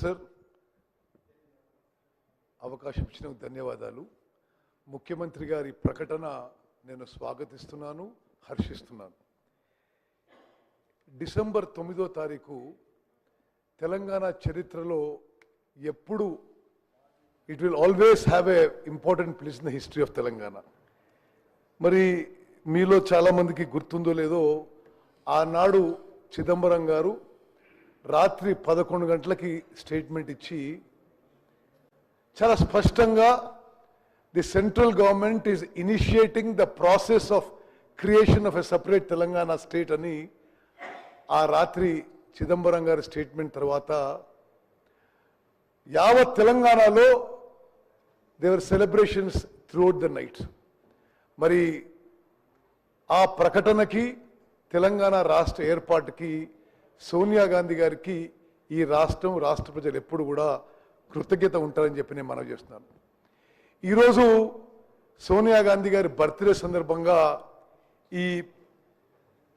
Sir, అవకాశం ఇచ్చినందుకు ధన్యవాదాలు. ముఖ్యమంత్రి గారి ప్రకటన నేను స్వాగతిస్తున్నాను, హర్షిస్తున్నాను. డిసెంబర్ 9వ తారీఖు తెలంగాణ చరిత్రలో ఎప్పుడు it will always have a important place in the history of Telangana. మరి మీలో చాలామందికి గుర్తుందో లేదో, ఆనాడు చిదంబరం గారు రాత్రి 11 గంటలకి స్టేట్మెంట్ ఇచ్చి చాలా స్పష్టంగా the central government is initiating the process of creation of a separate Telangana state అని ఆ రాత్రి చిదంబరం గారి స్టేట్మెంట్ తర్వాత యావత్ తెలంగాణలో దేవర్ సెలబ్రేషన్స్ త్రూఅవుట్ ద నైట్. మరి ఆ ప్రకటనకి, తెలంగాణ రాష్ట్ర ఏర్పాటుకి సోనియా గాంధీ గారికి ఈ రాష్ట్రం, రాష్ట్ర ప్రజలు ఎప్పుడు కూడా కృతజ్ఞత ఉంటారని చెప్పి నేను మనవి చేస్తున్నాను. ఈరోజు సోనియా గాంధీ గారి బర్త్డే సందర్భంగా ఈ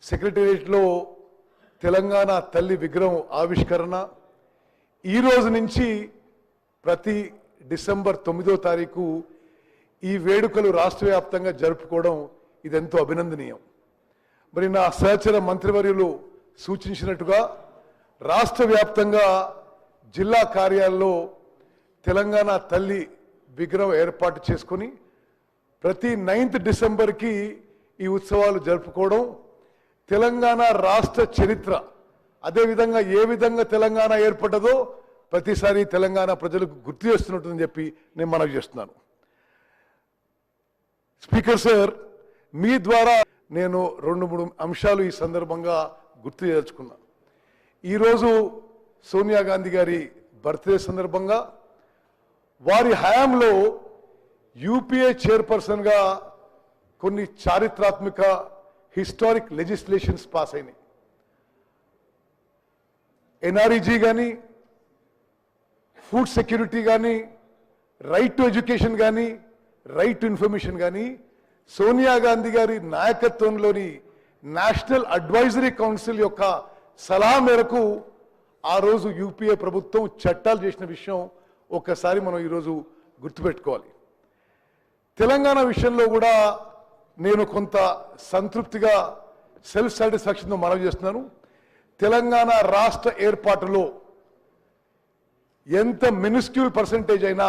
సెక్రటేరియట్లో తెలంగాణ తల్లి విగ్రహం ఆవిష్కరణ, ఈరోజు నుంచి ప్రతి డిసెంబర్ 9వ తారీఖు ఈ వేడుకలు రాష్ట్ర వ్యాప్తంగా జరుపుకోవడం ఇదెంతో అభినందనీయం. మరి నా సహచర మంత్రివర్యులు సూచించినట్టుగా రాష్ట్ర వ్యాప్తంగా జిల్లా కార్యాలయంలో తెలంగాణ తల్లి విగ్రహం ఏర్పాటు చేసుకొని ప్రతి 9th డిసెంబర్కి ఈ ఉత్సవాలు జరుపుకోవడం తెలంగాణ రాష్ట్ర చరిత్ర, అదేవిధంగా ఏ విధంగా తెలంగాణ ఏర్పడ్డదో ప్రతిసారి తెలంగాణ ప్రజలకు గుర్తు చేస్తున్నట్టుందని చెప్పి నేను మనవి చేస్తున్నాను. స్పీకర్ సార్, మీ ద్వారా నేను 2-3 అంశాలు ఈ సందర్భంగా గుర్తు చేయదలుచుకున్నా. ఈరోజు సోనియా గాంధీ గారి బర్త్డే సందర్భంగా వారి హయాంలో యూపీఏ చైర్పర్సన్గా కొన్ని చారిత్రాత్మక హిస్టారిక్ లెజిస్లేషన్స్ పాస్ అయినాయి. ఎన్ఆర్ఈజీ కానీ, ఫుడ్ సెక్యూరిటీ కానీ, రైట్ టు ఎడ్యుకేషన్ కానీ, రైట్ టు ఇన్ఫర్మేషన్ కానీ సోనియా గాంధీ గారి నాయకత్వంలోని నేషనల్ అడ్వైజరీ కౌన్సిల్ యొక్క సలహా మేరకు ఆ రోజు యూపీఏ ప్రభుత్వం చట్టాలు చేసిన విషయం ఒక్కసారి మనం ఈరోజు గుర్తుపెట్టుకోవాలి. తెలంగాణ విషయంలో కూడా నేను కొంత సంతృప్తిగా, సెల్ఫ్ సాటిస్ఫాక్షన్తో మనవి చేస్తున్నాను. తెలంగాణ రాష్ట్ర ఏర్పాటులో ఎంత మినిస్క్యూల్ పర్సంటేజ్ అయినా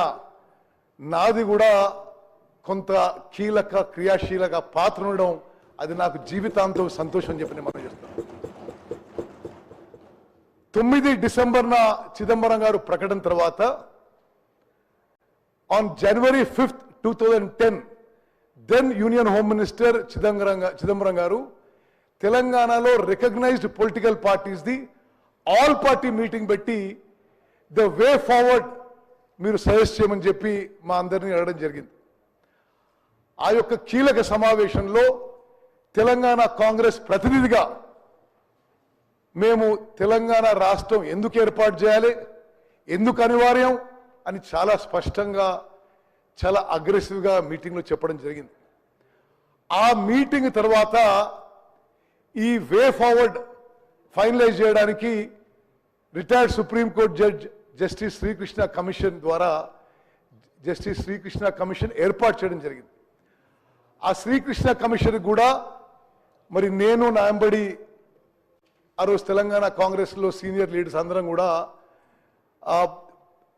నాది కూడా కొంత కీలక, క్రియాశీలక పాత్ర ఉండడం అది నాకు జీవితాంతం సంతోషం అని చెప్పి నేను మనం చేస్తున్నాను. 9 డిసెంబర్న చిదంబరం గారు ప్రకటన తర్వాత on January 5th, 2010 then union home minister Chidambaram గారు తెలంగాణలో recognised political parties the all party meeting పెట్టి ద వే ఫార్వర్డ్ మీరు సజెస్ట్ చేయమని చెప్పి మా అందరినీ అడగడం జరిగింది. ఆ యొక్క కీలక సమావేశంలో తెలంగాణ కాంగ్రెస్ ప్రతినిధిగా మేము తెలంగాణ రాష్ట్రం ఎందుకు ఏర్పాటు చేయాలి, ఎందుకు అనివార్యం అని చాలా స్పష్టంగా, చాలా అగ్రెసివ్గా మీటింగ్లో చెప్పడం జరిగింది. ఆ మీటింగ్ తర్వాత ఈ వే ఫార్వర్డ్ ఫైనలైజ్ చేయడానికి retired supreme court judge justice Srikrishna commission ద్వారా జస్టిస్ శ్రీకృష్ణ కమిషన్ ఏర్పాటు చేయడం జరిగింది. ఆ శ్రీకృష్ణ కమిషన్ కూడా మరి నేను, నా వెంబడి ఆ రోజు తెలంగాణ కాంగ్రెస్లో సీనియర్ లీడర్స్ అందరం కూడా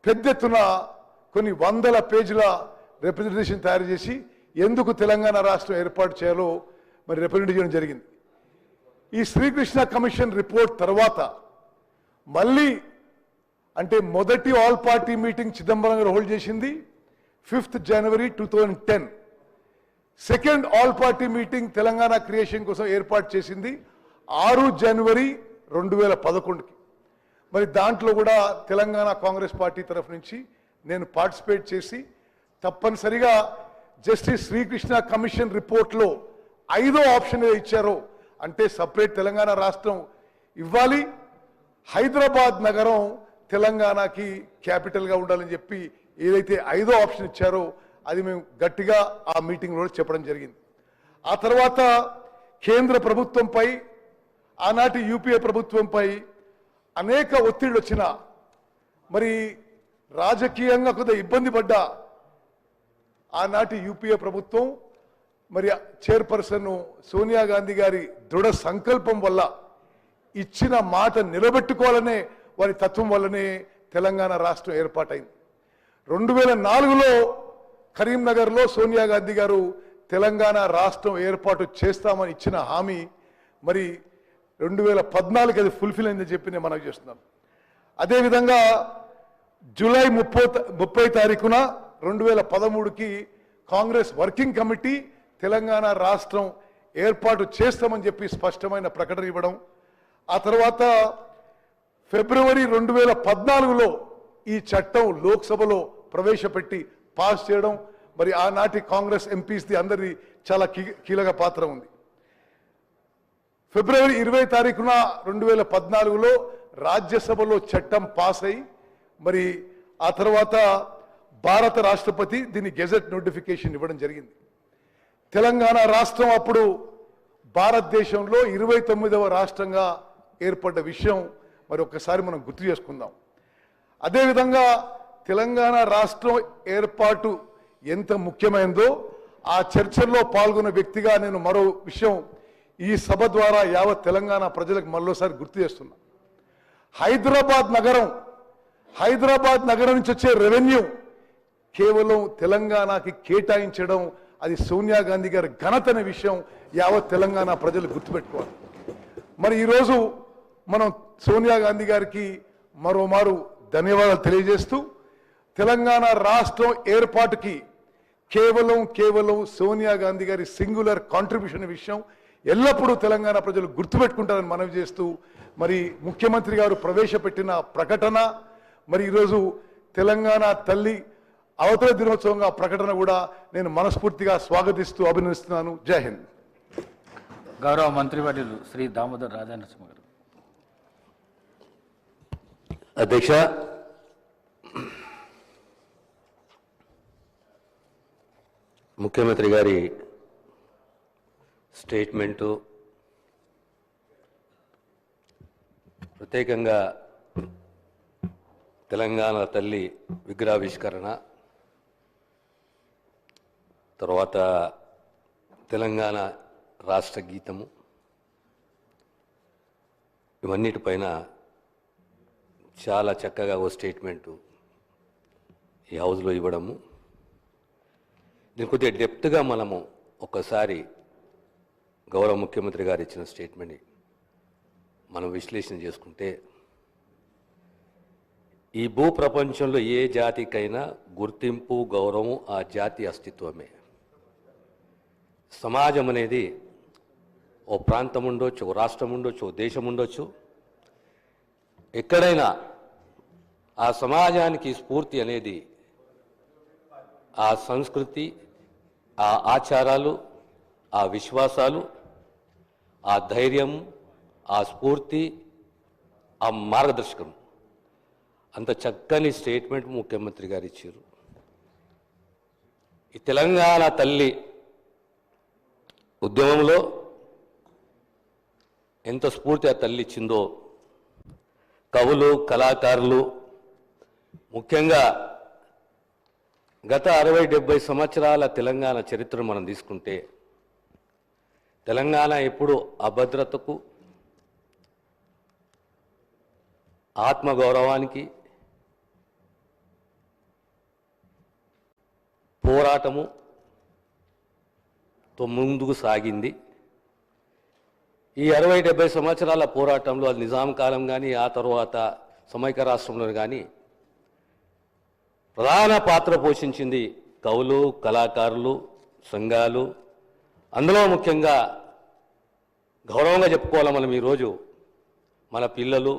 పెద్ద ఎత్తున కొన్ని 100 పేజీల రిప్రజెంటేషన్ తయారు చేసి ఎందుకు తెలంగాణ రాష్ట్రం ఏర్పాటు చేయాలో మరి రిప్రజెంట్ చేయడం జరిగింది. ఈ శ్రీకృష్ణ కమిషన్ రిపోర్ట్ తర్వాత మళ్ళీ అంటే మొదటి ఆల్ పార్టీ మీటింగ్ చిదంబరం గారు హోల్డ్ చేసింది 5th January 2010. Second all party meeting Telangana creation కోసం ఏర్పాటు చేసింది 6 January 2011కి. మరి దాంట్లో కూడా తెలంగాణ కాంగ్రెస్ పార్టీ తరఫు నుంచి నేను పార్టిసిపేట్ చేసి తప్పనిసరిగా జస్టిస్ శ్రీకృష్ణ కమిషన్ రిపోర్ట్లో 5వ ఆప్షన్ ఇచ్చారో అంటే సపరేట్ తెలంగాణ రాష్ట్రం ఇవ్వాలి, హైదరాబాద్ నగరం తెలంగాణకి క్యాపిటల్గా ఉండాలని చెప్పి ఏదైతే 5వ ఆప్షన్ ఇచ్చారో అది మేము గట్టిగా ఆ మీటింగ్లో చెప్పడం జరిగింది. ఆ తర్వాత కేంద్ర ప్రభుత్వంపై, ఆనాటి యూపీఏ ప్రభుత్వంపై అనేక ఒత్తిళ్ళు వచ్చినా మరి రాజకీయంగా కొంత ఇబ్బంది పడ్డ ఆనాటి యూపీఏ ప్రభుత్వం మరి చైర్పర్సన్ సోనియా గాంధీ గారి దృఢ సంకల్పం వల్ల ఇచ్చిన మాట నిలబెట్టుకోవాలనే వారి తత్వం వల్లనే తెలంగాణ రాష్ట్రం ఏర్పాటైంది. 2004లో కరీంనగర్లో సోనియా గాంధీ గారు తెలంగాణ రాష్ట్రం ఏర్పాటు చేస్తామని ఇచ్చిన హామీ మరి 2014 అది ఫుల్ఫిల్ అయిందని చెప్పి నేను మనవి చేస్తున్నాను. అదేవిధంగా జూలై 30 తారీఖున 2013కి కాంగ్రెస్ వర్కింగ్ కమిటీ తెలంగాణ రాష్ట్రం ఏర్పాటు చేస్తామని చెప్పి స్పష్టమైన ప్రకటన ఇవ్వడం, ఆ తర్వాత ఫిబ్రవరి 2014లో ఈ చట్టం లోక్సభలో ప్రవేశపెట్టి పాస్ చేయడం, మరి ఆనాటి కాంగ్రెస్ ఎంపీస్ది అందరి చాలా కీలక పాత్ర ఉంది. ఫిబ్రవరి 20 తారీఖున 2014లో రాజ్యసభలో చట్టం పాస్ అయి మరి ఆ తర్వాత భారత రాష్ట్రపతి దీన్ని గెజెట్ నోటిఫికేషన్ ఇవ్వడం జరిగింది. తెలంగాణ రాష్ట్రం అప్పుడు భారతదేశంలో 29వ రాష్ట్రంగా ఏర్పడ్డ విషయం మరి ఒక్కసారి మనం గుర్తు చేసుకుందాం. అదేవిధంగా తెలంగాణ రాష్ట్రం ఏర్పాటు ఎంత ముఖ్యమైనదో ఆ చర్చల్లో పాల్గొన్న వ్యక్తిగా నేను మరో విషయం ఈ సభ ద్వారా యావత్ తెలంగాణ ప్రజలకు మరోసారి గుర్తు చేస్తున్నా. హైదరాబాద్ నగరం నుంచి వచ్చే రెవెన్యూ కేవలం తెలంగాణకి కేటాయించడం అది సోనియా గాంధీ గారి ఘనత అనే విషయం యావత్ తెలంగాణ ప్రజలు గుర్తుపెట్టుకోవాలి. మరి ఈరోజు మనం సోనియా గాంధీ గారికి మరోమారు ధన్యవాదాలు తెలియజేస్తూ తెలంగాణ రాష్ట్రం ఏర్పాటుకి కేవలం సోనియా గాంధీ గారి సింగులర్ కాంట్రిబ్యూషన్ విషయం ఎల్లప్పుడూ తెలంగాణ ప్రజలు గుర్తుపెట్టుకుంటారని మనవి చేస్తూ మరి ముఖ్యమంత్రి గారు ప్రవేశపెట్టిన ప్రకటన మరి ఈరోజు తెలంగాణ తల్లి అవతర దినోత్సవంగా ప్రకటన కూడా నేను మనస్ఫూర్తిగా స్వాగతిస్తూ అభినందిస్తున్నాను. జై హింద్. గౌరవ మంత్రివర్యులు శ్రీ దామోదర్ రాజనరసింహ గారు. అధ్యక్ష, ముఖ్యమంత్రి గారి స్టేట్మెంటు ప్రత్యేకంగా తెలంగాణ తల్లి విగ్రహావిష్కరణ, తర్వాత తెలంగాణ రాష్ట్ర గీతము, ఇవన్నిటిపైన చాలా చక్కగా ఓ స్టేట్మెంటు ఈ హౌస్లో ఇవ్వడము, దీని కొద్దిగా డెప్త్గా మనము ఒకసారి గౌరవ ముఖ్యమంత్రి గారు ఇచ్చిన స్టేట్మెంట్ని మనం విశ్లేషణ చేసుకుంటే, ఈ భూ ప్రపంచంలో ఏ జాతికైనా గుర్తింపు గౌరవం ఆ జాతి అస్తిత్వమే. సమాజం అనేది ఓ ప్రాంతం ఉండొచ్చు, ఓ రాష్ట్రం ఉండొచ్చు, ఓ దేశం ఉండొచ్చు. ఎక్కడైనా ఆ సమాజానికి స్ఫూర్తి అనేది ఆ సంస్కృతి, ఆ ఆచారాలు, ఆ విశ్వాసాలు, ఆ ధైర్యం, ఆ స్ఫూర్తి, ఆ మార్గదర్శకం. అంత చక్కని స్టేట్మెంట్ ముఖ్యమంత్రి గారు ఇచ్చారు. ఈ తెలంగాణ తల్లి ఉద్యమంలో ఎంత స్ఫూర్తి ఆ తల్లి ఇచ్చిందో కవులు, కళాకారులు, ముఖ్యంగా గత 60-70 సంవత్సరాల తెలంగాణ చరిత్రను మనం తీసుకుంటే, తెలంగాణ ఎప్పుడు అభద్రతకు, ఆత్మగౌరవానికి పోరాటముతో ముందుకు సాగింది. ఈ 60-70 సంవత్సరాల పోరాటంలో అది నిజాం కాలం కానీ ఆ తర్వాత సమైక్య రాష్ట్రంలో కానీ ప్రధాన పాత్ర పోషించింది కవులు, కళాకారులు, సంఘాలు. అందులో ముఖ్యంగా గౌరవంగా చెప్పుకోవాలి మనం ఈరోజు మన పిల్లలు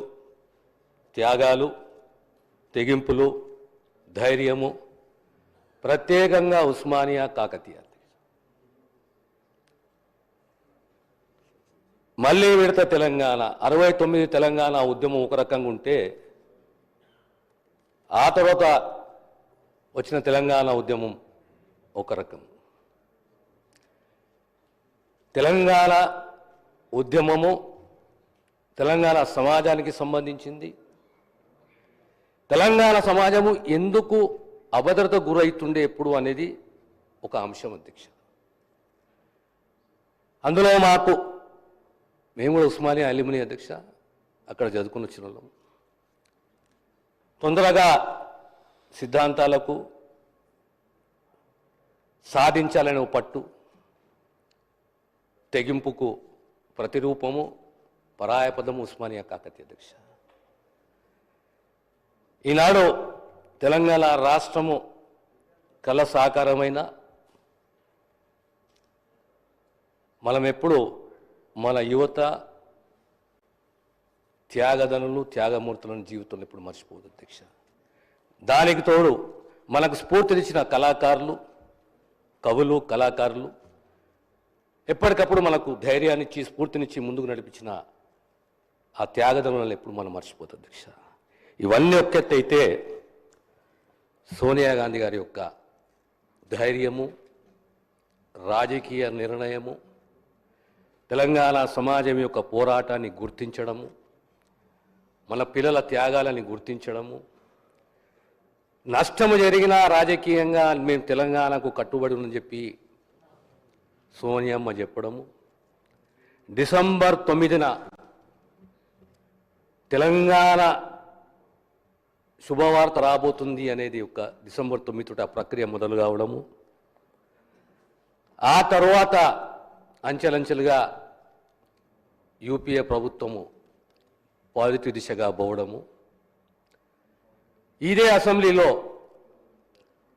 త్యాగాలు, తెగింపులు, ధైర్యము, ప్రత్యేకంగా ఉస్మానియా, కాకతీయ. మళ్ళీ విడత తెలంగాణ 69 తెలంగాణ ఉద్యమం ఒక రకంగా ఉంటే, ఆ తర్వాత వచ్చిన తెలంగాణ ఉద్యమం ఒక రకం. తెలంగాణ ఉద్యమము తెలంగాణ సమాజానికి సంబంధించింది. తెలంగాణ సమాజము ఎందుకు అభద్రత గురవుతుండే ఎప్పుడు అనేది ఒక అంశం అధ్యక్ష. అందులో మేము కూడా ఉస్మానియా అల్యూమిని అధ్యక్ష, అక్కడ చదువుకుని వచ్చిన వాళ్ళం. తొందరగా సిద్ధాంతాలకు సాధించాలనే పట్టు, తెగింపుకు ప్రతిరూపము పరాయపదము ఉస్మానియా కాకతీయ అధ్యక్ష. ఈనాడు తెలంగాణ రాష్ట్రము కళ సాకారమైన మనం ఎప్పుడు మన యువత త్యాగదనులు త్యాగమూర్తులను జీవితంలో ఎప్పుడు మర్చిపోదు అధ్యక్ష. దానికి తోడు మనకు స్ఫూర్తినిచ్చిన కళాకారులు, కవులు, కళాకారులు ఎప్పటికప్పుడు మనకు ధైర్యాన్నిచ్చి స్ఫూర్తినిచ్చి ముందుకు నడిపించిన ఆ త్యాగదనులను ఎప్పుడు మనం మర్చిపోదు అధ్యక్ష. ఇవన్నీ ఒకెత్తైతే సోనియా గాంధీ గారి యొక్క ధైర్యము, రాజకీయ నిర్ణయము, తెలంగాణ సమాజం యొక్క పోరాటాన్ని గుర్తించడము, మన పిల్లల త్యాగాలని గుర్తించడము, నష్టము జరిగినా రాజకీయంగా మేము తెలంగాణకు కట్టుబడి ఉందని చెప్పి సోనియమ్మ చెప్పడము, డిసెంబర్ 9న తెలంగాణ శుభవార్త రాబోతుంది అనేది ఒక డిసెంబర్ 9 ఆ ప్రక్రియ మొదలు కావడము, ఆ తర్వాత అంచెలంచెలుగా యూపీఏ ప్రభుత్వము పాజిటివ్ దిశగా పోవడము, ఇదే అసెంబ్లీలో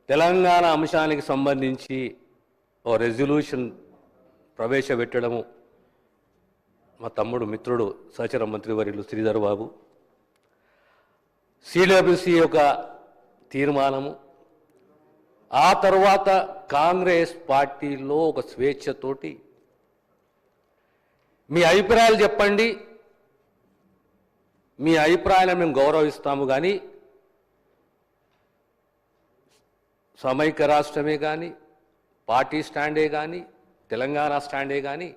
తెలంగాణ అంశానికి సంబంధించి ఓ రెజల్యూషన్ ప్రవేశపెట్టడము, మా తమ్ముడు మిత్రుడు సహచర మంత్రివర్యులు శ్రీధర్ బాబు, సిడబ్ల్యూసి యొక్క తీర్మానము, ఆ తర్వాత కాంగ్రెస్ పార్టీలో ఒక స్వేచ్ఛతోటి మీ అభిప్రాయాలు చెప్పండి, మీ అభిప్రాయాలను మేము గౌరవిస్తాము, కానీ సమైక్య రాష్ట్రమే కానీ, పార్టీ స్టాండే కానీ, తెలంగాణ స్టాండే కానీ,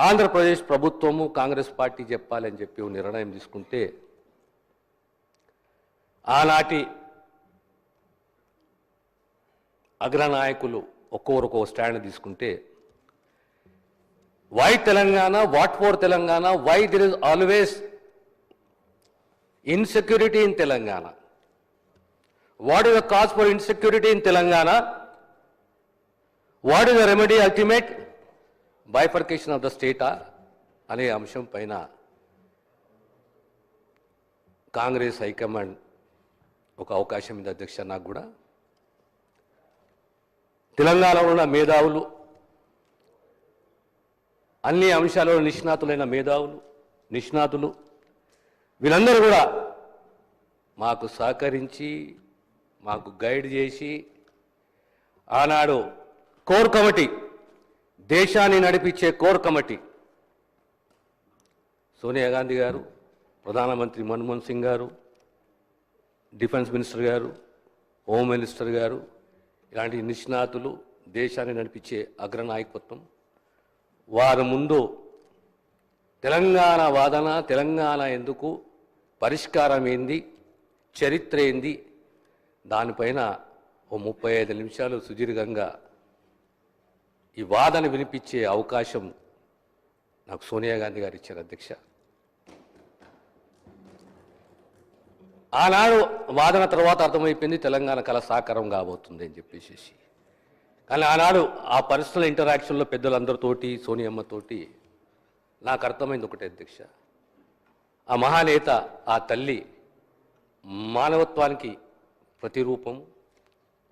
ఆంధ్రప్రదేశ్ ప్రభుత్వము కాంగ్రెస్ పార్టీ చెప్పాలని చెప్పి ఒక నిర్ణయం తీసుకుంటే, ఆనాటి అగ్రనాయకులు ఒక్కొక్కరు స్టాండ్ తీసుకుంటే, why Telangana, what for Telangana, why there is always insecurity in Telangana, what is the cause for insecurity in Telangana, what is the remedy ultimate bifurcation of the స్టేటా అనే అంశం పైన కాంగ్రెస్ హైకమాండ్ ఒక అవకాశం ఉంది అధ్యక్ష. నాకు కూడా తెలంగాణలో ఉన్న మేధావులు, అన్ని అంశాలలో నిష్ణాతులైన మేధావులు, నిష్ణాతులు వీళ్ళందరూ కూడా మాకు సహకరించి, మాకు గైడ్ చేసి, ఆనాడు కోర్ కమిటీ, దేశాన్ని నడిపించే కోర్ కమిటీ, సోనియా గాంధీ గారు, ప్రధానమంత్రి మన్మోహన్ సింగ్ గారు, డిఫెన్స్ మినిస్టర్ గారు, హోమ్ మినిస్టర్ గారు, ఇలాంటి నిష్ణాతులు, దేశాన్ని నడిపించే అగ్రనాయకత్వం, వారి ముందు తెలంగాణ వాదన, తెలంగాణ ఎందుకు, పరిష్కారం ఏంది, చరిత్ర ఏంది, దానిపైన ఓ 35 నిమిషాలు సుదీర్ఘంగా ఈ వాదన వినిపించే అవకాశం నాకు సోనియా గాంధీ గారు ఇచ్చారు అధ్యక్ష. ఆనాడు వాదన తర్వాత అర్థమైపోయింది తెలంగాణ కళ సాకారం కాబోతుంది అని చెప్పేసి. కానీ ఆనాడు ఆ పర్సనల్ ఇంటరాక్షన్లో పెద్దలందరితోటి, సోనియమ్మతోటి నాకు అర్థమైంది ఒకటే అధ్యక్ష, ఆ మహానేత, ఆ తల్లి మానవత్వానికి ప్రతిరూపం,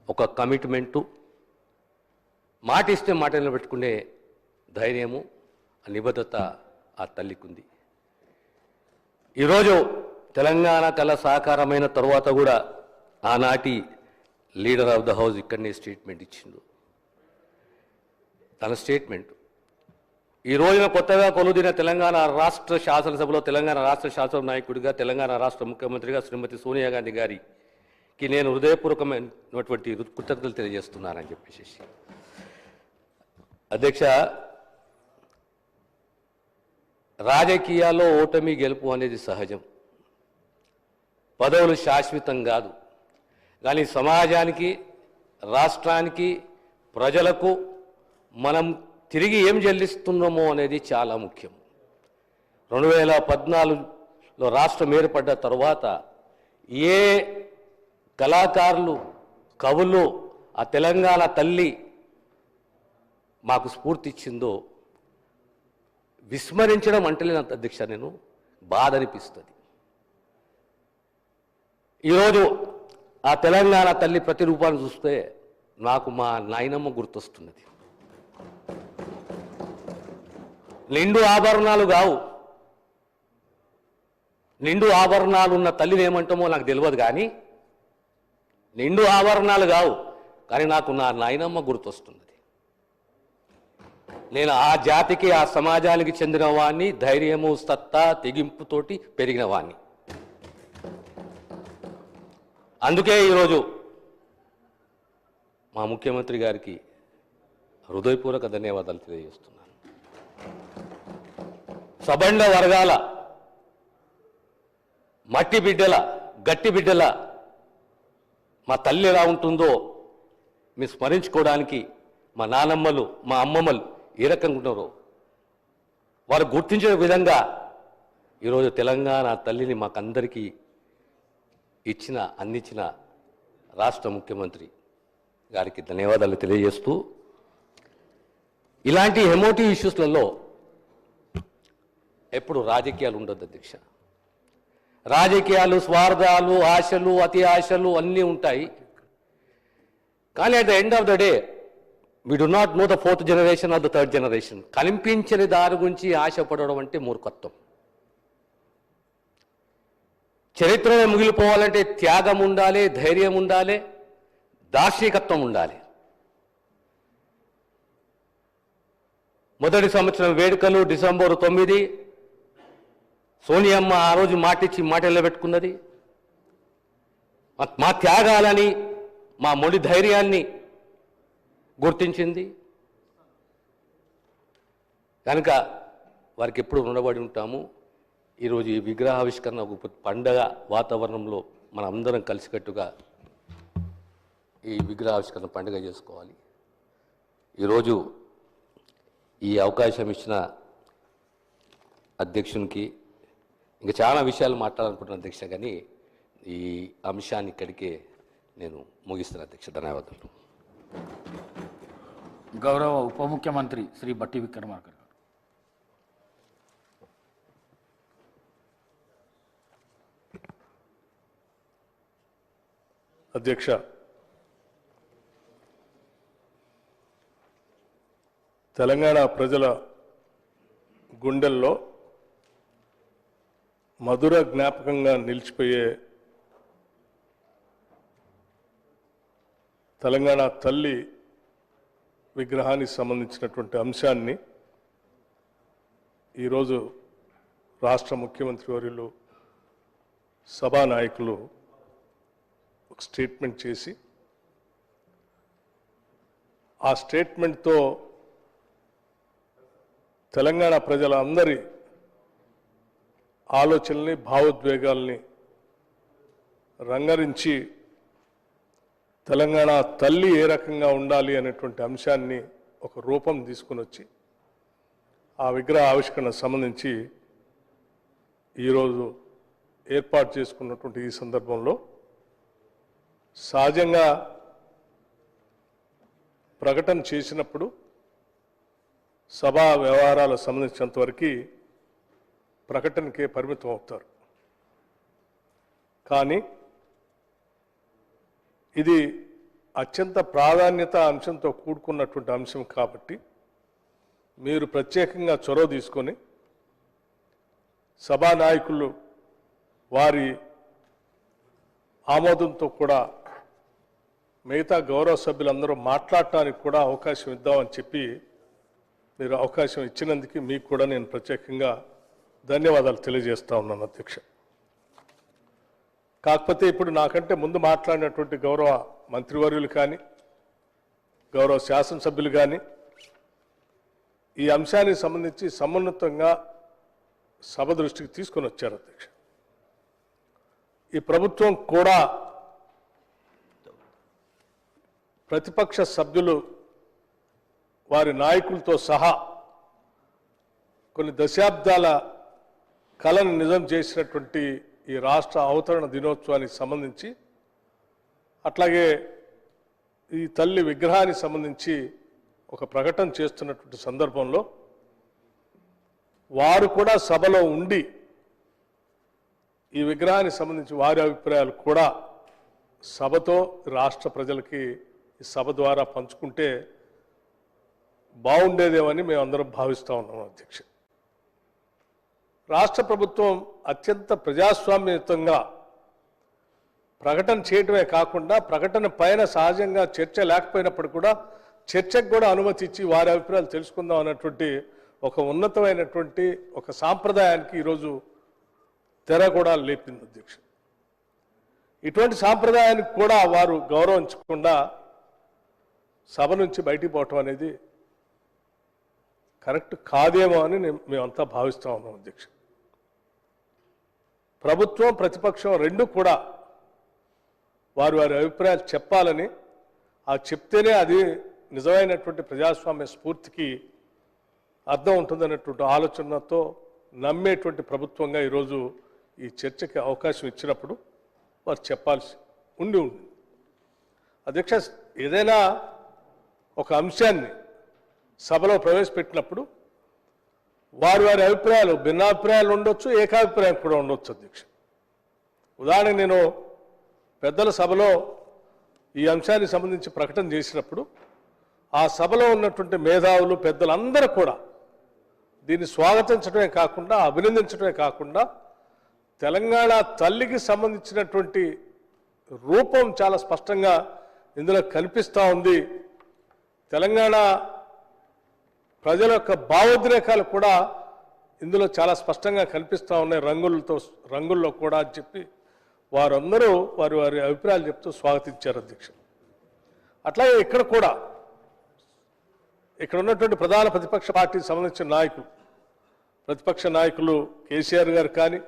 ఒక కమిట్మెంటు, మాట ఇస్తే మాట నిలబెట్టుకునే ధైర్యము, ఆ నిబద్ధత ఆ తల్లికి ఉంది. ఈరోజు తెలంగాణ కళ సాకారమైన తర్వాత కూడా ఆనాటి లీడర్ ఆఫ్ ద హౌస్ ఇక్కడనే స్టేట్మెంట్ ఇచ్చిండు. తన స్టేట్మెంట్ ఈ రోజున కొత్తగా కొలుదిన తెలంగాణ రాష్ట్ర శాసనసభలో తెలంగాణ రాష్ట్ర శాసన నాయకుడిగా, తెలంగాణ రాష్ట్ర ముఖ్యమంత్రిగా శ్రీమతి సోనియా గాంధీ గారికి నేను హృదయపూర్వకమైనటువంటి కృతజ్ఞతలు తెలియజేస్తున్నానని చెప్పేసి. అధ్యక్ష, రాజకీయాల్లో ఓటమి గెలుపు అనేది సహజం. పదవులు శాశ్వతం కాదు, కానీ సమాజానికి, రాష్ట్రానికి, ప్రజలకు మనం తిరిగి ఏం చెల్లిస్తున్నామో అనేది చాలా ముఖ్యం. 2014లో రాష్ట్రం ఏర్పడ్డ తర్వాత ఏ కళాకారులు, కవులు ఆ తెలంగాణ తల్లి మాకు స్ఫూర్తి ఇచ్చిందో విస్మరించడం అంటలేనంత అధ్యక్ష, నేను బాధ అనిపిస్తుంది. ఈరోజు ఆ తెలంగాణ తల్లి ప్రతిరూపాన్ని చూస్తే నాకు మా నాయనమ్మ గుర్తొస్తున్నది. నిండు ఆభరణాలు కావు, నిండు ఆభరణాలు ఉన్న తల్లిని ఏమంటామో నాకు తెలియదు, కానీ నిండు ఆభరణాలు కావు, కానీ నాకు నా నాయనమ్మ గుర్తొస్తున్నది. నేను ఆ జాతికి, ఆ సమాజానికి చెందిన వాడిని, ధైర్యము, సత్తా, తెగింపుతోటి పెరిగిన వాడిని. అందుకే ఈరోజు మా ముఖ్యమంత్రి గారికి హృదయపూర్వక ధన్యవాదాలు తెలియజేస్తున్నాను. సబండ వర్గాల మట్టి బిడ్డల, గట్టి బిడ్డల మా తల్లి ఎలా ఉంటుందో మీరు స్మరించుకోవడానికి మా నానమ్మలు, మా అమ్మమ్మలు ఏ రకంగా ఉన్నారో వారు గుర్తించిన విధంగా ఈరోజు తెలంగాణ తల్లిని మాకందరికీ అందించిన రాష్ట్ర ముఖ్యమంత్రి గారికి ధన్యవాదాలు తెలియజేస్తూ, ఇలాంటి ఎమోటివ్ ఇష్యూస్లలో ఎప్పుడు రాజకీయాలు ఉండొద్దు అధ్యక్ష. రాజకీయాలు, స్వార్థాలు, ఆశలు, అతి ఆశలు అన్నీ ఉంటాయి, కానీ at the end of the day we do not know the 4th generation or the 3rd generation. కనిపించని దారి గురించి ఆశపడడం అంటే మూర్ఖత్వం. చరిత్రలో మిగిలిపోవాలంటే త్యాగం ఉండాలి, ధైర్యం ఉండాలి, దార్శనికత్వం ఉండాలి. మొదటి సంవత్సరం వేడుకలు డిసెంబర్ 9, సోనియమ్మ ఆ రోజు మాటిచ్చి మాట నిలబెట్టుకున్నది. మా త్యాగాలని, మా మొండి ధైర్యాన్ని గుర్తించింది. కనుక వారికి ఎప్పుడు రుణపడి ఉంటాము. ఈరోజు ఈ విగ్రహావిష్కరణ ఒక పండగ వాతావరణంలో మనం అందరం కలిసికట్టుగా ఈ విగ్రహావిష్కరణ పండుగ చేసుకోవాలి. ఈరోజు ఈ అవకాశం ఇచ్చిన అధ్యక్షునికి ఇంకా చాలా విషయాలు మాట్లాడాలనుకుంటున్నాను అధ్యక్ష, కానీ ఈ అంశాన్ని ఇక్కడికే నేను ముగిస్తున్నాను అధ్యక్ష. ధన్యవాదాలు. గౌరవ ఉప ముఖ్యమంత్రి శ్రీ బట్టి విక్రమార్క గారు. అధ్యక్ష, తెలంగాణ ప్రజల గుండెల్లో మధుర జ్ఞాపకంగా నిలిచిపోయే తెలంగాణ తల్లి విగ్రహానికి సంబంధించినటువంటి అంశాన్ని ఈరోజు రాష్ట్ర ముఖ్యమంత్రి వర్యులు, సభానాయకులు ఒక స్టేట్మెంట్ చేసి, ఆ స్టేట్మెంట్తో తెలంగాణ ప్రజల అందరి ఆలోచనల్ని, భావోద్వేగాల్ని రంగరించి తెలంగాణ తల్లి ఏ రకంగా ఉండాలి అనేటువంటి అంశాన్ని ఒక రూపం తీసుకుని వచ్చి ఆ విగ్రహ ఆవిష్కరణకు సంబంధించి ఈరోజు ఏర్పాటు చేసుకున్నటువంటి ఈ సందర్భంలో సహజంగా ప్రకటన చేసినప్పుడు సభా వ్యవహారాలకు సంబంధించినంతవరకు ప్రకటనకే పరిమితం అవుతారు. కానీ ఇది అత్యంత ప్రాధాన్యత అంశంతో కూడుకున్నటువంటి అంశం కాబట్టి మీరు ప్రత్యేకంగా చొరవ తీసుకొని సభానాయకులు వారి ఆమోదంతో కూడా మిగతా గౌరవ సభ్యులందరూ మాట్లాడటానికి కూడా అవకాశం ఇద్దామని చెప్పి మీరు అవకాశం ఇచ్చినందుకు మీకు కూడా నేను ప్రత్యేకంగా ధన్యవాదాలు తెలియజేస్తా ఉన్నాను అధ్యక్ష. కాకపోతే ఇప్పుడు నాకంటే ముందు మాట్లాడినటువంటి గౌరవ మంత్రివర్యులు కానీ, గౌరవ శాసనసభ్యులు కానీ ఈ అంశానికి సంబంధించి సమున్నతంగా సభ దృష్టికి తీసుకొని వచ్చారు అధ్యక్ష. ఈ ప్రభుత్వం కూడా ప్రతిపక్ష సభ్యులు వారి నాయకులతో సహా కొన్ని దశాబ్దాల కళను నిజం చేసినటువంటి ఈ రాష్ట్ర అవతరణ దినోత్సవానికి సంబంధించి అట్లాగే ఈ తల్లి విగ్రహానికి సంబంధించి ఒక ప్రకటన చేస్తున్నటువంటి సందర్భంలో వారు కూడా సభలో ఉండి ఈ విగ్రహానికి సంబంధించి వారి అభిప్రాయాలు కూడా సభతో రాష్ట్ర ప్రజలకి ఈ సభ ద్వారా పంచుకుంటే బాగుండేదేమని మేమందరం భావిస్తూ ఉన్నాం అధ్యక్ష. రాష్ట్ర ప్రభుత్వం అత్యంత ప్రజాస్వామ్యయుతంగా ప్రకటన చేయటమే కాకుండా ప్రకటన పైన సహజంగా చర్చ లేకపోయినప్పుడు కూడా చర్చకు కూడా అనుమతి ఇచ్చి వారి అభిప్రాయాలు తెలుసుకుందాం అన్నటువంటి ఒక ఉన్నతమైనటువంటి ఒక సాంప్రదాయానికి ఈరోజు తెర కూడా లేపింది అధ్యక్ష. ఇటువంటి సాంప్రదాయానికి కూడా వారు గౌరవించకుండా సభ నుంచి బయటికి పోవటం అనేది కరెక్ట్ కాదేమో అని మేమంతా భావిస్తూ ఉన్నాం అధ్యక్ష. ప్రభుత్వం ప్రతిపక్షం రెండు కూడా వారి వారి అభిప్రాయాలు చెప్పాలని, ఆ చెప్తేనే అది నిజమైనటువంటి ప్రజాస్వామ్య స్ఫూర్తికి అర్థం ఉంటుందనేటువంటి ఆలోచనతో నమ్మేటువంటి ప్రభుత్వంగా ఈరోజు ఈ చర్చకి అవకాశం ఇచ్చినప్పుడు వారు చెప్పాల్సి ఉంది. అధ్యక్ష, ఏదైనా ఒక అంశాన్ని సభలో ప్రవేశపెట్టినప్పుడు వారి వారి అభిప్రాయాలు భిన్నాభిప్రాయాలు ఉండొచ్చు, ఏకాభిప్రాయం కూడా ఉండొచ్చు అధ్యక్ష. ఉదాహరణకు నేను పెద్దల సభలో ఈ అంశానికి సంబంధించి ప్రకటన చేసినప్పుడు ఆ సభలో ఉన్నటువంటి మేధావులు పెద్దలందరూ కూడా దీన్ని స్వాగతించడమే కాకుండా అభినందించడమే కాకుండా తెలంగాణ తల్లికి సంబంధించినటువంటి రూపం చాలా స్పష్టంగా ఇందులో కనిపిస్తూ ఉంది. తెలంగాణ ప్రజల యొక్క భావోద్రేకాలు కూడా ఇందులో చాలా స్పష్టంగా కనిపిస్తూ ఉన్నాయి రంగుల్లో కూడా అని చెప్పి వారందరూ వారి వారి అభిప్రాయాలు చెప్తూ స్వాగతించారు అధ్యక్ష. అట్లాగే ఇక్కడ కూడా ఇక్కడ ఉన్నటువంటి ప్రధాన ప్రతిపక్ష పార్టీకి సంబంధించిన నాయకులు, ప్రతిపక్ష నాయకులు కేసీఆర్ గారు కానీ,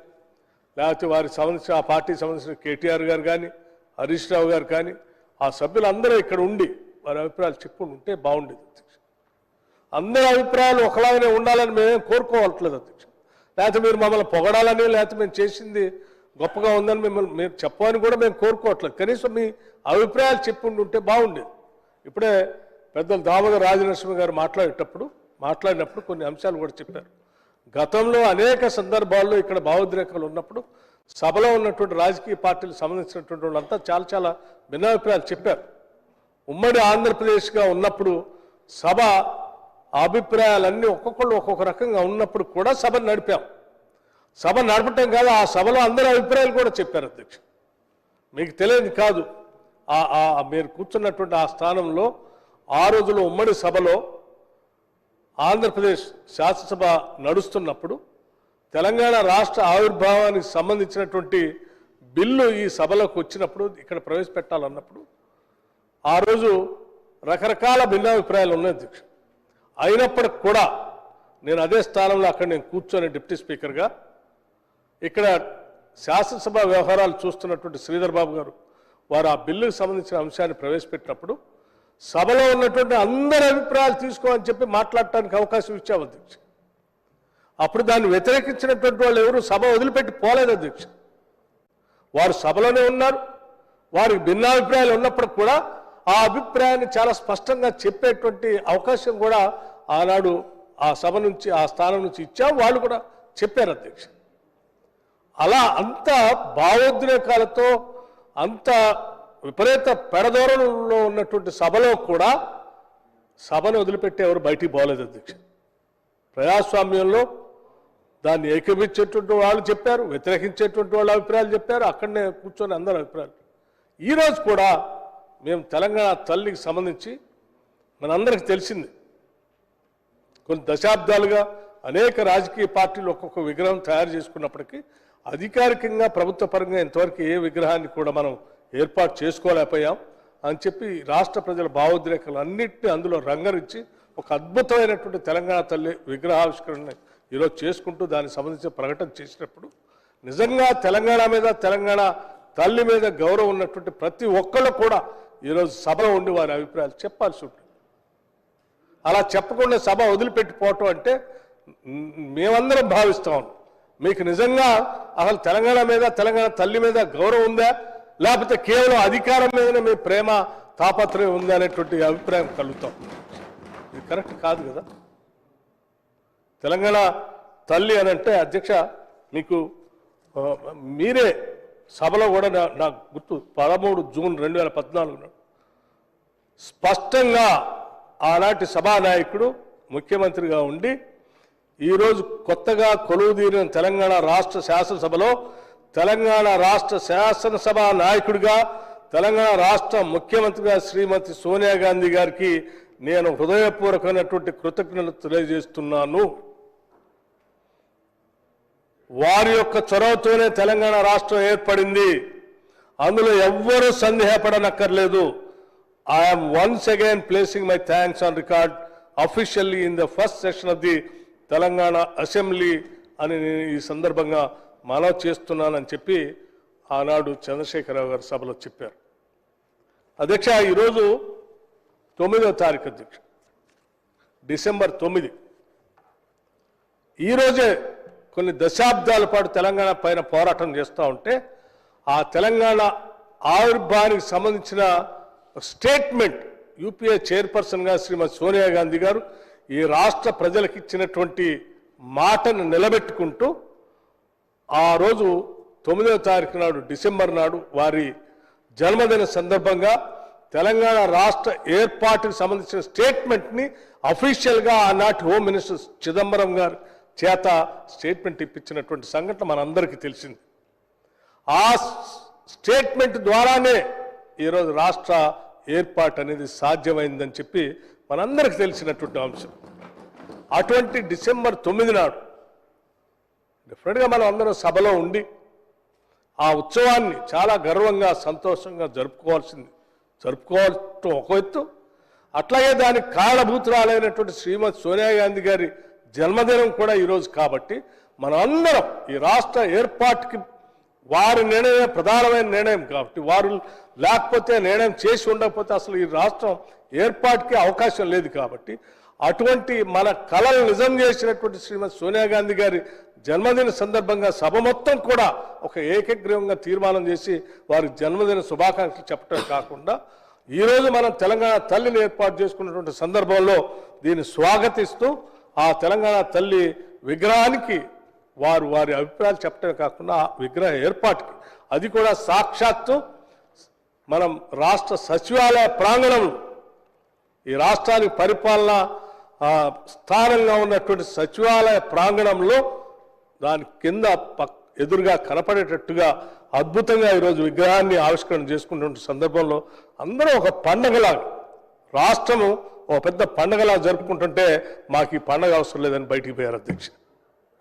లేకపోతే వారికి సంబంధించిన ఆ పార్టీకి సంబంధించిన కేటీఆర్ గారు కానీ, హరీష్ రావు గారు కానీ, ఆ సభ్యులందరూ ఇక్కడ ఉండి వారి అభిప్రాయాలు చెప్పుకుంటే బాగుండేది అధ్యక్ష. అందరి అభిప్రాయాలు ఒకలాగానే ఉండాలని మేమేం కోరుకోవట్లేదు అధ్యక్ష. లేకపోతే మీరు మమ్మల్ని పొగడాలని, లేకపోతే మేము చేసింది గొప్పగా ఉందని మిమ్మల్ని మీరు చెప్పని కూడా మేము కోరుకోవట్లేదు. కనీసం మీ అభిప్రాయాలు చెప్పుకుంటుంటే బాగుండేది. ఇప్పుడే పెద్దలు దామోదర్ రాజనరసింహ గారు మాట్లాడినప్పుడు కొన్ని అంశాలు కూడా చెప్పారు. గతంలో అనేక సందర్భాల్లో ఇక్కడ భావోద్రేకాలు ఉన్నప్పుడు సభలో ఉన్నటువంటి రాజకీయ పార్టీలకు సంబంధించినటువంటి వాళ్ళంతా చాలా చాలా భిన్నాభిప్రాయాలు చెప్పారు. ఉమ్మడి ఆంధ్రప్రదేశ్గా ఉన్నప్పుడు సభ అభిప్రాయాలన్నీ ఒక్కొక్కళ్ళు ఒక్కొక్క రకంగా ఉన్నప్పుడు కూడా సభను నడిపాం. సభ నడపటం కాదు, ఆ సభలో అందరి అభిప్రాయాలు కూడా చెప్పారు అధ్యక్ష. మీకు తెలియదు కాదు, మీరు కూర్చున్నటువంటి ఆ స్థానంలో ఆ రోజులో ఉమ్మడి సభలో ఆంధ్రప్రదేశ్ శాసనసభ నడుస్తున్నప్పుడు తెలంగాణ రాష్ట్ర ఆవిర్భావానికి సంబంధించినటువంటి బిల్లు ఈ సభలోకి వచ్చినప్పుడు ఇక్కడ ప్రవేశపెట్టాలన్నప్పుడు ఆ రోజు రకరకాల భిన్నాభిప్రాయాలు ఉన్నాయి అధ్యక్ష. అయినప్పటికి కూడా నేను అదే స్థానంలో అక్కడ నేను కూర్చొని డిప్యూటీ స్పీకర్గా ఇక్కడ శాసనసభ వ్యవహారాలు చూస్తున్నటువంటి శ్రీధర్ బాబు గారు వారు ఆ బిల్లుకు సంబంధించిన అంశాన్ని ప్రవేశపెట్టినప్పుడు సభలో ఉన్నటువంటి అందరి అభిప్రాయాలు తీసుకోమని చెప్పి మాట్లాడటానికి అవకాశం ఇచ్చాము అధ్యక్ష. అప్పుడు దాన్ని వ్యతిరేకించినటువంటి వాళ్ళు ఎవరు సభ వదిలిపెట్టి పోలేదు అధ్యక్ష. వారు సభలోనే ఉన్నారు. వారికి భిన్నాభిప్రాయాలు ఉన్నప్పుడు కూడా ఆ అభిప్రాయాన్ని చాలా స్పష్టంగా చెప్పేటువంటి అవకాశం కూడా ఆనాడు ఆ సభ నుంచి ఆ స్థానం నుంచి ఇచ్చాం. వాళ్ళు కూడా చెప్పారు అధ్యక్ష. అలా అంత భావోద్రేకాలతో అంత విపరీత పెడదోరణలో ఉన్నటువంటి సభలో కూడా సభను వదిలిపెట్టి ఎవరు బయటికి పోలేదు అధ్యక్ష. ప్రజాస్వామ్యంలో దాన్ని ఏకీభించేటువంటి వాళ్ళు చెప్పారు, వ్యతిరేకించేటువంటి వాళ్ళ అభిప్రాయాలు చెప్పారు. అక్కడనే కూర్చొని అందరి అభిప్రాయాలు. ఈరోజు కూడా మేము తెలంగాణ తల్లికి సంబంధించి మనందరికీ తెలిసింది, కొన్ని దశాబ్దాలుగా అనేక రాజకీయ పార్టీలు ఒక్కొక్క విగ్రహం తయారు చేసుకున్నప్పటికీ అధికారికంగా ప్రభుత్వ పరంగా ఇంతవరకు ఏ విగ్రహాన్ని కూడా మనం ఏర్పాటు చేసుకోలేకపోయాం అని చెప్పి రాష్ట్ర ప్రజల భావోద్రేకాలు అన్నింటినీ అందులో రంగరించి ఒక అద్భుతమైనటువంటి తెలంగాణ తల్లి విగ్రహావిష్కరణ ఈరోజు చేసుకుంటూ దానికి సంబంధించిన ప్రకటన చేసినప్పుడు నిజంగా తెలంగాణ మీద తెలంగాణ తల్లి మీద గౌరవం ఉన్నటువంటి ప్రతి ఒక్కళ్ళు కూడా ఈరోజు సభలో ఉండి వారి అభిప్రాయాలు చెప్పాల్సి ఉంటుంది. అలా చెప్పకుండా సభ వదిలిపెట్టిపోవటం అంటే మేమందరం భావిస్తాం మీకు నిజంగా అసలు తెలంగాణ మీద, తెలంగాణ తల్లి మీద గౌరవం ఉందా, లేకపోతే కేవలం అధికారం మీదనే మీ ప్రేమ తాపత్రయం ఉందా అనేటువంటి అభిప్రాయం కలుగుతాం. ఇది కరెక్ట్ కాదు కదా. తెలంగాణ తల్లి అని అంటే అధ్యక్ష మీకు మీరే సభలో కూడా నాకు గుర్తు 13 జూన్ 2014 స్పష్టంగా ఆనాటి సభానాయకుడు ముఖ్యమంత్రిగా ఉండి ఈరోజు కొత్తగా కొలువుదీరిన తెలంగాణ రాష్ట్ర శాసనసభలో తెలంగాణ రాష్ట్ర శాసనసభ నాయకుడిగా తెలంగాణ రాష్ట్ర ముఖ్యమంత్రిగా శ్రీమతి సోనియా గాంధీ గారికి నేను హృదయపూర్వకమైనటువంటి కృతజ్ఞతలు తెలియజేస్తున్నాను. వారి యొక్క చొరవతోనే తెలంగాణ రాష్ట్రం ఏర్పడింది. అందులో ఎవ్వరూ సందేహపడనక్కర్లేదు. I'm once again placing my thanks on record officially in the first session of the Telangana assembly అని నేను ఈ సందర్భంగా మనవి చేస్తున్నానని చెప్పి ఆనాడు చంద్రశేఖరరావు గారు సభలో చెప్పారు. అధ్యక్ష ఈరోజు 9వ తారీఖు అధ్యక్ష డిసెంబర్ 9 ఈరోజే కొన్ని దశాబ్దాల పాటు తెలంగాణ పైన పోరాటం చేస్తూ ఉంటే ఆ తెలంగాణ ఆవిర్భావానికి సంబంధించిన స్టేట్మెంట్ యూపీఏ చైర్పర్సన్గా శ్రీమతి సోనియా గాంధీ గారు ఈ రాష్ట్ర ప్రజలకు ఇచ్చినటువంటి మాటను నిలబెట్టుకుంటూ ఆ రోజు 9వ తారీఖు నాడు డిసెంబర్ నాడు వారి జన్మదిన సందర్భంగా తెలంగాణ రాష్ట్ర ఏర్పాటుకు సంబంధించిన స్టేట్మెంట్ని అఫీషియల్గా ఆనాటి హోమ్ మినిస్టర్ చిదంబరం గారు చేత స్టేట్మెంట్ ఇప్పించినటువంటి సంఘటన మనందరికీ తెలిసింది. ఆ స్టేట్మెంట్ ద్వారానే ఈరోజు రాష్ట్ర ఏర్పాటు అనేది సాధ్యమైందని చెప్పి మనందరికీ తెలిసినటువంటి అంశం. అటువంటి డిసెంబర్ 9 నాడు డెఫినెట్గా మనం అందరం సభలో ఉండి ఆ ఉత్సవాన్ని చాలా గర్వంగా సంతోషంగా జరుపుకోవాల్సిన ఒక ఎత్తు, అట్లాగే దానికి కారణభూతురాలైనటువంటి శ్రీమతి సోనియా గాంధీ గారి జన్మదినం కూడా ఈరోజు కాబట్టి మనం అందరం ఈ రాష్ట్ర ఏర్పాటుకి వారి నిర్ణయం ప్రధానమైన నిర్ణయం కాబట్టి వారు లేకపోతే నిర్ణయం చేసి ఉండకపోతే అసలు ఈ రాష్ట్రం ఏర్పాటుకి అవకాశం లేదు కాబట్టి అటువంటి మన కళలు నిజం చేసినటువంటి శ్రీమతి సోనియా గాంధీ గారి జన్మదిన సందర్భంగా సభ మొత్తం కూడా ఒక ఏకగ్రీవంగా తీర్మానం చేసి వారి జన్మదిన శుభాకాంక్షలు చెప్పడం కాకుండా ఈరోజు మనం తెలంగాణ తల్లిని ఏర్పాటు చేసుకున్నటువంటి సందర్భంలో దీన్ని స్వాగతిస్తూ ఆ తెలంగాణ తల్లి విగ్రహానికి వారి అభిప్రాయాలు చెప్పడమే కాకుండా ఆ విగ్రహ ఏర్పాటుకి అది కూడా సాక్షాత్తు మనం రాష్ట్ర సచివాలయ ప్రాంగణంలో ఈ రాష్ట్రానికి పరిపాలన స్థానంగా ఉన్నటువంటి సచివాలయ ప్రాంగణంలో దాని కింద ఎదురుగా కనపడేటట్టుగా అద్భుతంగా ఈరోజు విగ్రహాన్ని ఆవిష్కరణ చేసుకున్న సందర్భంలో అందరూ ఒక పండగలాగా రాష్ట్రము ఒక పెద్ద పండగలా జరుపుకుంటుంటే మాకు ఈ పండగ అవసరం లేదని బయటికి పోయారు అధ్యక్ష.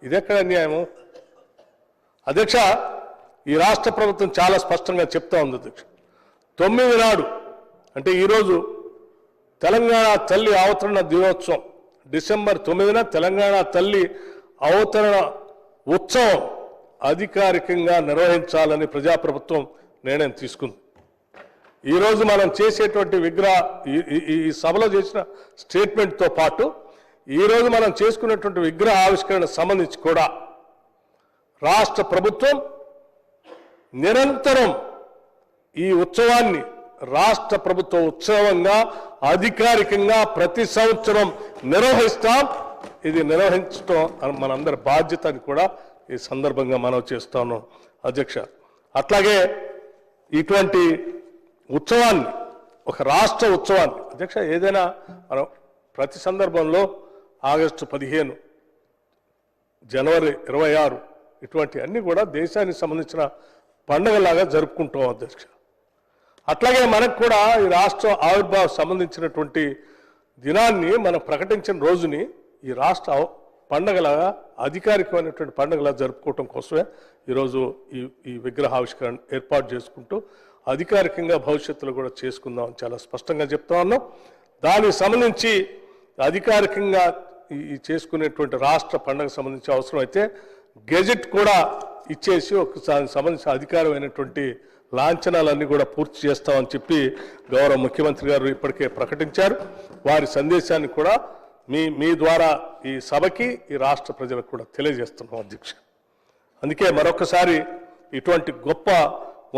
ఇదెక్కడ అన్యాయము అధ్యక్ష? ఈ రాష్ట్ర ప్రభుత్వం చాలా స్పష్టంగా చెప్తా ఉంది అధ్యక్ష. 9 నాడు అంటే ఈరోజు తెలంగాణ తల్లి అవతరణ దినోత్సవం డిసెంబర్ 9న తెలంగాణ తల్లి అవతరణ ఉత్సవం అధికారికంగా నిర్వహించాలని ప్రజాప్రభుత్వం నిర్ణయం తీసుకుంది. ఈరోజు మనం చేసేటువంటి ఈ సభలో చేసిన స్టేట్మెంట్తో పాటు ఈరోజు మనం చేసుకున్నటువంటి విగ్రహ ఆవిష్కరణ సంబంధించి కూడా రాష్ట్ర ప్రభుత్వం నిరంతరం ఈ ఉత్సవాన్ని రాష్ట్ర ప్రభుత్వ ఉత్సవంగా అధికారికంగా ప్రతి సంవత్సరం నిర్వహిస్తాం. ఇది నిర్వహించడం మనందరి బాధ్యత అని కూడా ఈ సందర్భంగా మనం చేస్తాను అధ్యక్ష. అట్లాగే ఇటువంటి ఉత్సవాన్ని ఒక రాష్ట్ర ఉత్సవాన్ని అధ్యక్ష ఏదైనా మనం ప్రతి సందర్భంలో ఆగస్టు 15 జనవరి 26 ఇటువంటి అన్ని కూడా దేశానికి సంబంధించిన పండుగలాగా జరుపుకుంటాం అధ్యక్ష. అట్లాగే మనకు కూడా ఈ రాష్ట్ర ఆవిర్భావం సంబంధించినటువంటి దినాన్ని మనం ప్రకటించిన రోజుని ఈ రాష్ట్ర పండుగలాగా అధికారికమైనటువంటి పండుగలా జరుపుకోవటం కోసమే ఈరోజు ఈ విగ్రహావిష్కరణ ఏర్పాటు చేసుకుంటూ అధికారికంగా భవిష్యత్తులో కూడా చేసుకుందామని చాలా స్పష్టంగా చెప్తా ఉన్నాం. దానికి సంబంధించి అధికారికంగా ఈ చేసుకునేటువంటి రాష్ట్ర పండుగ సంబంధించి అవసరమైతే గెజెట్ కూడా ఇచ్చేసి ఒకసారి సంబంధించిన అధికారమైనటువంటి లాంఛనాలన్నీ కూడా పూర్తి చేస్తామని చెప్పి గౌరవ ముఖ్యమంత్రి గారు ఇప్పటికే ప్రకటించారు. వారి సందేశాన్ని కూడా మీ ద్వారా ఈ సభకి ఈ రాష్ట్ర ప్రజలకు కూడా తెలియజేస్తున్నాం అధ్యక్ష. అందుకే మరొకసారి ఇటువంటి గొప్ప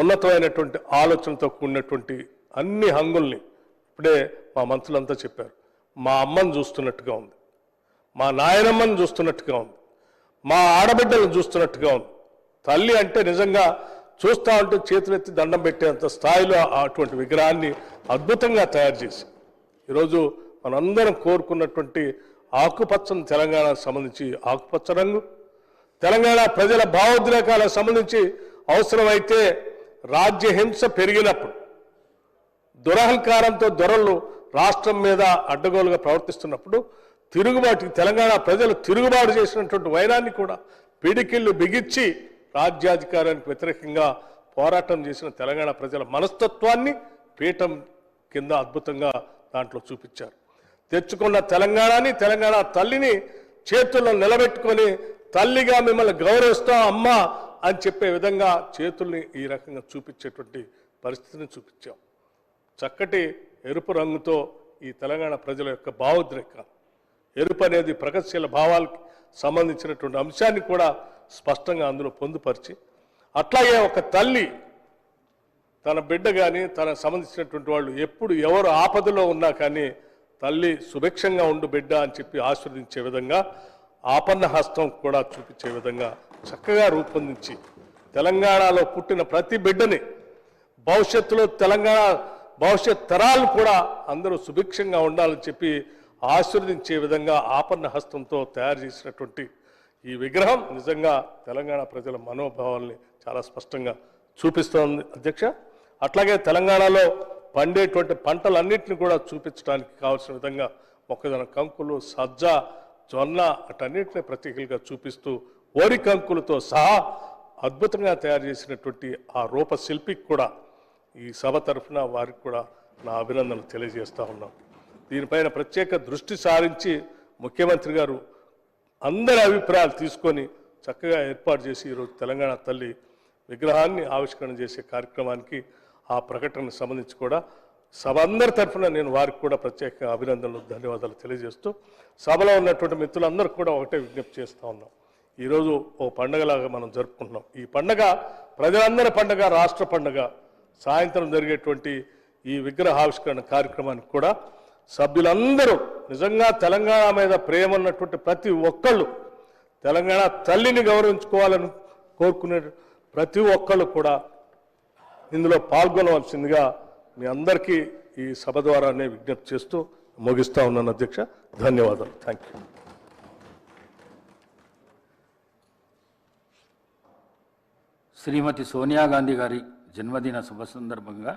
ఉన్నతమైనటువంటి ఆలోచనతో కూడినటువంటి అన్ని హంగుల్ని ఇప్పుడే మా మంత్రులంతా చెప్పారు. మా అమ్మను చూస్తున్నట్టుగా ఉంది, మా నాయనమ్మను చూస్తున్నట్టుగా ఉంది, మా ఆడబిడ్డలను చూస్తున్నట్టుగా ఉంది. తల్లి అంటే నిజంగా చూస్తూ ఉంటే చేతులెత్తి దండం పెట్టేంత స్థాయిలో అటువంటి విగ్రహాన్ని అద్భుతంగా తయారు చేసి ఈరోజు మనందరం కోరుకున్నటువంటి ఆకుపచ్చని తెలంగాణకు సంబంధించి ఆకుపచ్చ రంగు, తెలంగాణ ప్రజల భావోద్రేకాలకు సంబంధించి అవసరమైతే రాజ్యహింస పెరిగినప్పుడు దురహంకారంతో దొరలు రాష్ట్రం మీద అడ్డగోలుగా ప్రవర్తిస్తున్నప్పుడు తిరుగుబాటు తెలంగాణ ప్రజలు తిరుగుబాటు చేసినటువంటి వైరాన్ని కూడా పిడికిళ్ళు బిగించి రాజ్యాధికారానికి వ్యతిరేకంగా పోరాటం చేసిన తెలంగాణ ప్రజల మనస్తత్వాన్ని పీఠం కింద అద్భుతంగా దాంట్లో చూపించారు. తెచ్చుకున్న తెలంగాణని, తెలంగాణ తల్లిని చేతుల్లో నిలబెట్టుకొని తల్లిగా మిమ్మల్ని గౌరవిస్తాం అమ్మా అని చెప్పే విధంగా చేతుల్ని ఈ రకంగా చూపించేటువంటి పరిస్థితిని చూపించాం. చక్కటి ఎరుపు రంగుతో ఈ తెలంగాణ ప్రజల యొక్క భావోద్రేకాలు, ఎరుపు అనేది ప్రగతిశీల భావాలకు సంబంధించినటువంటి అంశాన్ని కూడా స్పష్టంగా అందులో పొందుపరిచి, అట్లాగే ఒక తల్లి తన బిడ్డ కానీ తనకు సంబంధించినటువంటి వాళ్ళు ఎప్పుడు ఎవరు ఆపదలో ఉన్నా కానీ తల్లి సుభిక్షంగా ఉండు బిడ్డ అని చెప్పి ఆశీర్వదించే విధంగా ఆపన్న హస్తం కూడా చూపించే విధంగా చక్కగా రూపొందించి తెలంగాణలో పుట్టిన ప్రతి బిడ్డని భవిష్యత్తులో తెలంగాణ భవిష్యత్ తరాలు కూడా అందరూ సుభిక్షంగా ఉండాలని చెప్పి ఆశీర్వదించే విధంగా ఆపన్న హస్తంతో తయారు చేసినటువంటి ఈ విగ్రహం నిజంగా తెలంగాణ ప్రజల మనోభావాల్ని చాలా స్పష్టంగా చూపిస్తోంది అధ్యక్ష. అట్లాగే తెలంగాణలో పండేటువంటి పంటలన్నింటినీ కూడా చూపించడానికి కావాల్సిన విధంగా మొక్కజొన్న కంకులు, సజ్జ, జొన్న అటన్నిటిని ప్రతీకలుగా చూపిస్తూ వరి కంకులతో సహా అద్భుతంగా తయారు చేసినటువంటి ఆ రూపశిల్పికి కూడా ఈ సభ తరఫున వారికి కూడా నా అభినందనలు తెలియజేస్తూ ఉన్నాం. దీనిపైన ప్రత్యేక దృష్టి సారించి ముఖ్యమంత్రి గారు అందరి అభిప్రాయాలు తీసుకొని చక్కగా ఏర్పాటు చేసి ఈరోజు తెలంగాణ తల్లి విగ్రహాన్ని ఆవిష్కరణ చేసే కార్యక్రమానికి ఆ ప్రకటనకు సంబంధించి కూడా సభ అందరి తరఫున నేను వారికి కూడా ప్రత్యేకంగా అభినందనలు, ధన్యవాదాలు తెలియజేస్తూ సభలో ఉన్నటువంటి మిత్రులందరూ కూడా ఒకటే విజ్ఞప్తి చేస్తూ ఉన్నాం. ఈరోజు ఓ పండగలాగా మనం జరుపుకుంటున్నాం. ఈ పండగ ప్రజలందరి పండగ, రాష్ట్ర పండగ. సాయంత్రం జరిగేటువంటి ఈ విగ్రహావిష్కరణ కార్యక్రమానికి కూడా సభ్యులందరూ నిజంగా తెలంగాణ మీద ప్రేమ ఉన్నటువంటి ప్రతి ఒక్కళ్ళు, తెలంగాణ తల్లిని గౌరవించుకోవాలని కోరుకునే ప్రతి ఒక్కళ్ళు కూడా ఇందులో పాల్గొనవలసిందిగా మీ అందరికీ ఈ సభ ద్వారానే విజ్ఞప్తి చేస్తూ ముగిస్తా ఉన్నాను అధ్యక్ష. ధన్యవాదాలు. Thank you. శ్రీమతి సోనియా గాంధీ గారి జన్మదిన శుభ సందర్భంగా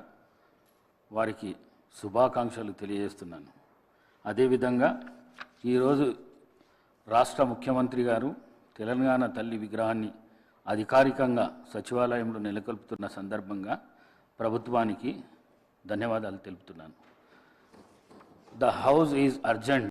వారికి శుభాకాంక్షలు తెలియజేస్తున్నాను. అదేవిధంగా ఈరోజు రాష్ట్ర ముఖ్యమంత్రి గారు తెలంగాణ తల్లి విగ్రహాన్ని అధికారికంగా సచివాలయంలో నెలకొల్పుతున్న సందర్భంగా ప్రభుత్వానికి ధన్యవాదాలు తెలుపుతున్నాను. The house is urgent